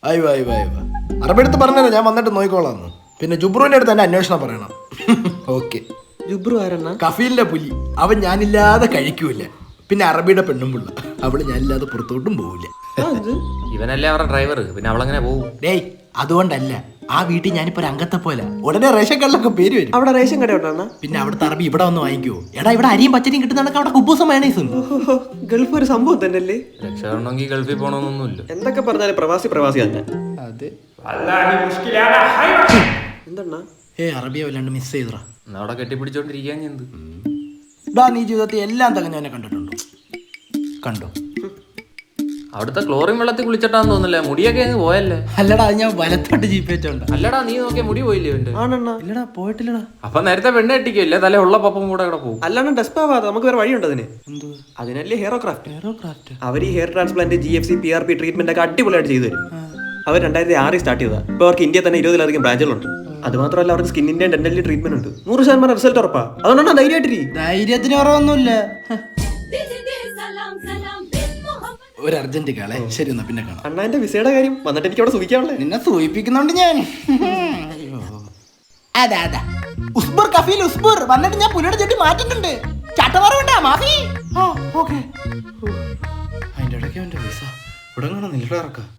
അയ്യോ അയ്യോ അയ്യോ അറബിയെടുത്ത് പറഞ്ഞല്ലോ ഞാൻ വന്നിട്ട് നോക്കിക്കോളാന്ന്. പിന്നെ ജുബ്രുവിന്റെ അടുത്ത് എന്റെ അന്വേഷണം പറയണം. ഓക്കെ. ജുബ്രു ആരെണ്ണ? കഫീലിന്റെ പുലി. അവൻ ഞാനില്ലാതെ കഴിക്കൂല. പിന്നെ അറബിയുടെ പെണ്ണും പിള്ള, അവള് ഞാനില്ലാതെ പുറത്തോട്ടും പോവില്ല. ഇവനല്ലേ അവരുടെ ഡ്രൈവർ, പിന്നെ അവളങ്ങനെ പോവും? ഡേയ് അതുകൊണ്ടല്ല, ആ വീട്ടിൽ ഞാനിപ്പോ ഒരു അംഗത്തെ പോലെ ഉടനെ റേഷൻ കാർഡിലൊക്കെ പേര് വരും. അവിടെ റേഷൻ കട ഉണ്ടോ? പിന്നെ അവിടുത്തെ അറബി ഇവിടെ വന്ന് വാങ്ങിക്കുവോ? എടാ ഇവിടെ അരിയും പച്ചരിയും കിട്ടുന്ന അവിടെ കുബൂസം മയണൈസും. ഗൾഫ് ഒരു സംഭവം തന്നെ അല്ലേ? രക്ഷപ്പെടണമെങ്കിൽ ഗൾഫിൽ പോകണമെന്നൊന്നുമില്ല. എന്തൊക്കെ പറഞ്ഞാലും പ്രവാസി തന്നെ. അതെ. എന്തെണ്ണ? അറബിയെ വല്ലാണ്ട് മിസ് ചെയ്തറാ. അവിടെ കെട്ടിപ്പിടിച്ചോണ്ടിരിക്കാൻ എന്ത്? നീ ജീവിതത്തിൽ എല്ലാം തകഞ്ഞവനെ കണ്ടിട്ടുണ്ടോ? കണ്ടോ? അവിടുത്തെ ക്ലോറിൻ വെള്ളത്തിൽ കുളിച്ചിട്ടാന്ന് തോന്നില്ല, മുടിയൊക്കെ അങ്ങ് പോയല്ലേ? അല്ലടാ അത് ഞാൻ വലത്തോട്ട് ജീപ്പേറ്റോണ്ട്. അല്ലടാ നീ നോക്കിയ മുടി പോയില്ലേ അവന്റെ? ആണെണ്ണ? ഇല്ലടാ പോയിട്ടില്ലടാ. അപ്പൊ നേരത്തെ പെണ്ണ് കെട്ടിക്കില്ലേ, തല ഉള്ള പപ്പം കൂടെ ഇവിടെ പോകും. അല്ലാണ്ട് ഡെസ്പാവാതെ നമുക്ക് വേറെ വഴിയുണ്ട് അതിന്. എന്തോ അതിനല്ലേ ഹെയറോക്രാഫ്റ്റ്. എയറോക്രാഫ്റ്റ്. അവർ ഈ hair transplant, GFC, PRP treatment ഒക്കെ അടിപൊളിയായിട്ട് ചെയ്തു തരും. അവർ 2006 സ്റ്റാർട്ട് ചെയ്തതാ. ഇപ്പോൾ അവർക്ക് ഇന്ത്യ തന്നെ 20-ലധികം ബ്രാഞ്ചുകളുണ്ട്. അത് മാത്രമല്ല അവർക്ക് സ്കിന്നിന്റെ ഡെന്റലിന്റെ ട്രീറ്റ്മെന്റ് ഉണ്ട്. 100% റിസൾട്ട് ഉറപ്പാ. അതുകൊണ്ടാണ് ധൈര്യമായിട്ടിരി. ധൈര്യത്തിന് കുറവൊന്നുമില്ല. ഒരു അർജന്റ് കാളെ. ശരി എന്നാ പിന്നെ കാണാം. അണ്ണാ എന്റെ വിസയുടെ കാര്യം വന്നിട്ട് എനിക്ക് അവിടെ സൂചിക്കാണല്ലേ. നിന്നെ സൂചിപ്പിക്കുന്നുണ്ട് ഞാൻ. അതാ അതാ ഉസ്ബുർ കഫീൽ ഉസ്ബുർ വന്നിട്ട് ഞാൻ പുലിയുടെ ചെട്ടി മാറ്റുന്നുണ്ട്. ചട്ടമാറുണ്ടാ മാഫി. അതിന്റെ ഇടയ്ക്ക് അവന്റെ വിസ ഇവിടെ നിന്നിട്ട് ഇറക്കാം.